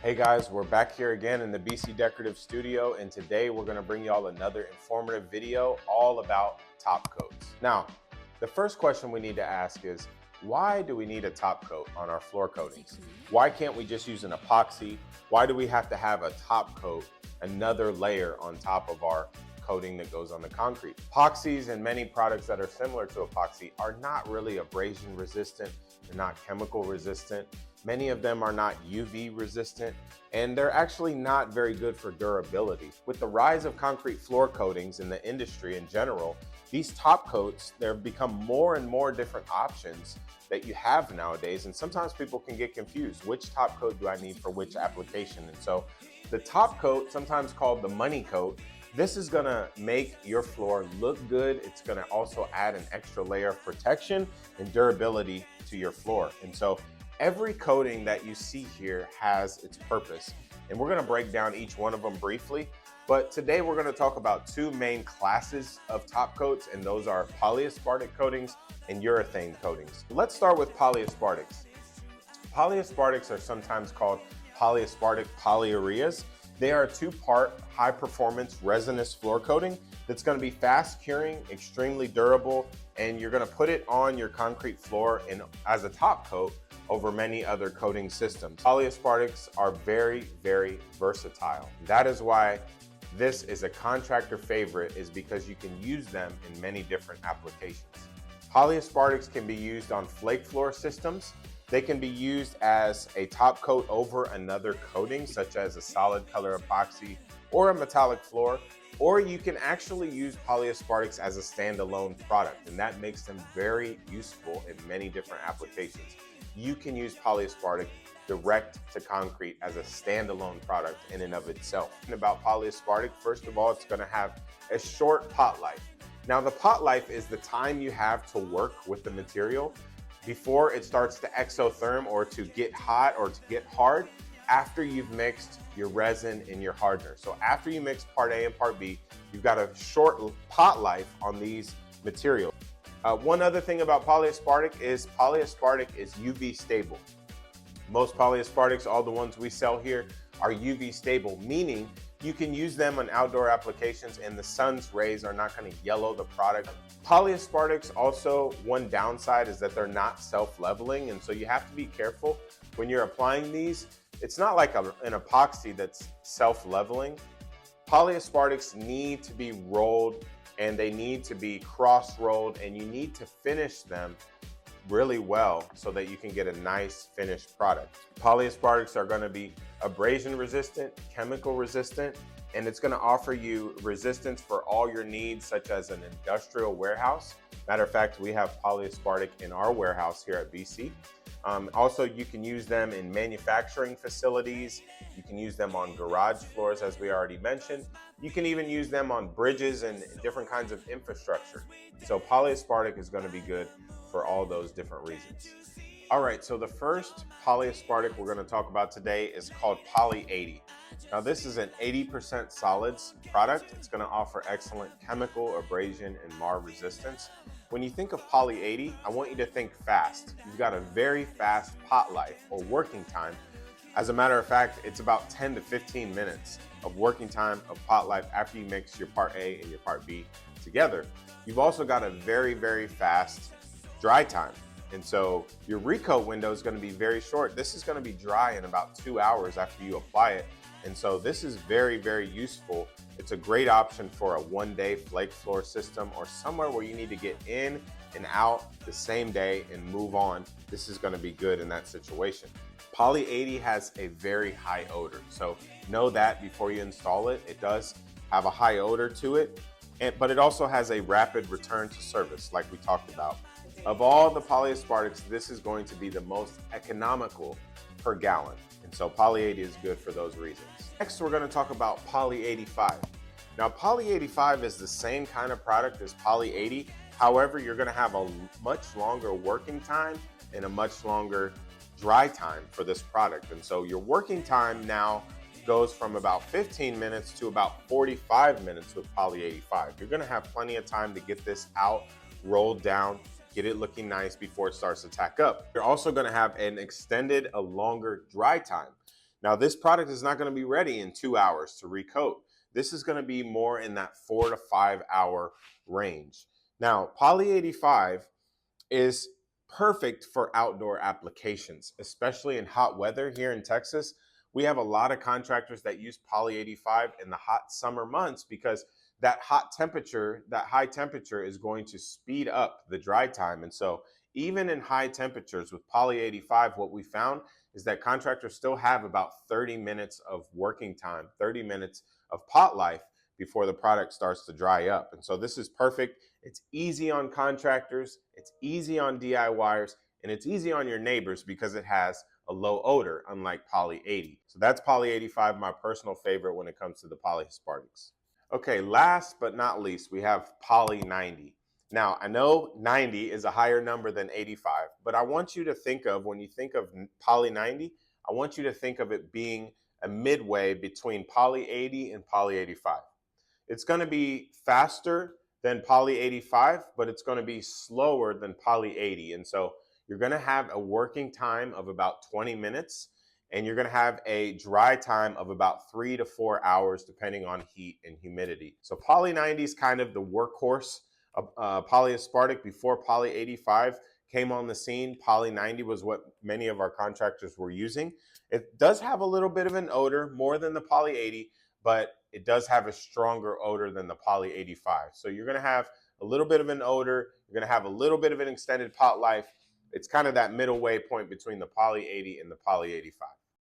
Hey guys, we're back here again in the BC Decorative Studio, and today we're going to bring y'all another informative video all about top coats. Now, the first question we need to ask is, why do we need a top coat on our floor coatings? Why can't we just use an epoxy? Why do we have to have a top coat, another layer on top of our coating that goes on the concrete? Epoxies and many products that are similar to epoxy are not really abrasion resistant, they're not chemical resistant. Many of them are not UV resistant, and they're actually not very good for durability. With the rise of concrete floor coatings in the industry in general, these top coats, there have become more and more different options that you have nowadays, and sometimes people can get confused. Which top coat do I need for which application? And so the top coat, sometimes called the money coat, this is gonna make your floor look good. It's gonna also add an extra layer of protection and durability to your floor. And so every coating that you see here has its purpose, and we're gonna break down each one of them briefly. But today we're gonna talk about two main classes of top coats, and those are polyaspartic coatings and urethane coatings. Let's start with polyaspartics. Polyaspartics are sometimes called polyaspartic polyureas. They are a two-part high-performance resinous floor coating that's going to be fast curing, extremely durable, and you're going to put it on your concrete floor as a top coat over many other coating systems. Polyaspartics are very, very versatile. That is why this is a contractor favorite, is because you can use them in many different applications. Polyaspartics can be used on flake floor systems. They can be used as a top coat over another coating, such as a solid color epoxy or a metallic floor, or you can actually use polyaspartics as a standalone product, and that makes them very useful in many different applications. You can use polyaspartic direct to concrete as a standalone product in and of itself. And about polyaspartic, first of all, it's going to have a short pot life. Now, the pot life is the time you have to work with the material before it starts to exotherm or to get hot or to get hard after you've mixed your resin and your hardener. So after you mix part A and part B, you've got a short pot life on these materials. One other thing about polyaspartic is UV stable. Most polyaspartics, all the ones we sell here, are UV stable, meaning you can use them on outdoor applications and the sun's rays are not going to yellow the product. Polyaspartics also, one downside is that they're not self-leveling, and so you have to be careful when you're applying these. It's not like an epoxy that's self-leveling. Polyaspartics need to be rolled and they need to be cross-rolled, and you need to finish them really well so that you can get a nice finished product. Polyaspartics are going to be abrasion resistant, chemical resistant, and it's going to offer you resistance for all your needs, such as an industrial warehouse. Matter of fact, we have polyaspartic in our warehouse here at BC. Also, you can use them in manufacturing facilities. You can use them on garage floors, as we already mentioned. You can even use them on bridges and different kinds of infrastructure. So polyaspartic is going to be good for all those different reasons. All right, so the first polyaspartic we're going to talk about today is called Poly 80. Now, this is an 80% solids product. It's going to offer excellent chemical, abrasion, and mar resistance. When you think of Poly 80, I want you to think fast. You've got a very fast pot life or working time. As a matter of fact, it's about 10 to 15 minutes of working time of pot life after you mix your part A and your part B together. You've also got a very, very fast dry time. And so your recoat window is going to be very short. This is going to be dry in about 2 hours after you apply it. And so this is very, very useful. It's a great option for a one-day flake floor system or somewhere where you need to get in and out the same day and move on. This is going to be good in that situation. Poly 80 has a very high odor. So know that before you install it. It does have a high odor to it, but it also has a rapid return to service, like we talked about. Of all the polyaspartics, this is going to be the most economical per gallon. And so Poly 80 is good for those reasons. Next, we're going to talk about Poly 85. Now, Poly 85 is the same kind of product as Poly 80. However, you're going to have a much longer working time and a much longer dry time for this product. And so your working time now goes from about 15 minutes to about 45 minutes with Poly 85. You're going to have plenty of time to get this out, rolled down, get it looking nice before it starts to tack up. You're also going to have an extended, a longer dry time. Now, this product is not going to be ready in 2 hours to recoat. This is going to be more in that 4 to 5 hour range. Now, Poly 85 is perfect for outdoor applications, especially in hot weather. Here in Texas, we have a lot of contractors that use Poly 85 in the hot summer months because that high temperature is going to speed up the dry time. And so even in high temperatures with Poly 85, what we found is that contractors still have about 30 minutes of working time, 30 minutes of pot life before the product starts to dry up. And so this is perfect. It's easy on contractors, it's easy on DIYers, and it's easy on your neighbors because it has a low odor, unlike Poly 80. So that's Poly 85, my personal favorite when it comes to the Polyaspartics. Okay, last but not least, we have Poly 90. Now, I know 90 is a higher number than 85, but I want you to think of, when you think of Poly 90, I want you to think of it being a midway between Poly 80 and Poly 85. It's going to be faster than Poly 85, but it's going to be slower than Poly 80. And so you're going to have a working time of about 20 minutes, and you're going to have a dry time of about 3 to 4 hours, depending on heat and humidity. So Poly 90 is kind of the workhorse of Polyaspartic. Before Poly 85 came on the scene, Poly 90 was what many of our contractors were using. It does have a little bit of an odor, more than the Poly 80, but it does have a stronger odor than the Poly 85. So you're going to have a little bit of an odor. You're going to have a little bit of an extended pot life. It's kind of that middle way point between the Poly 80 and the Poly 85.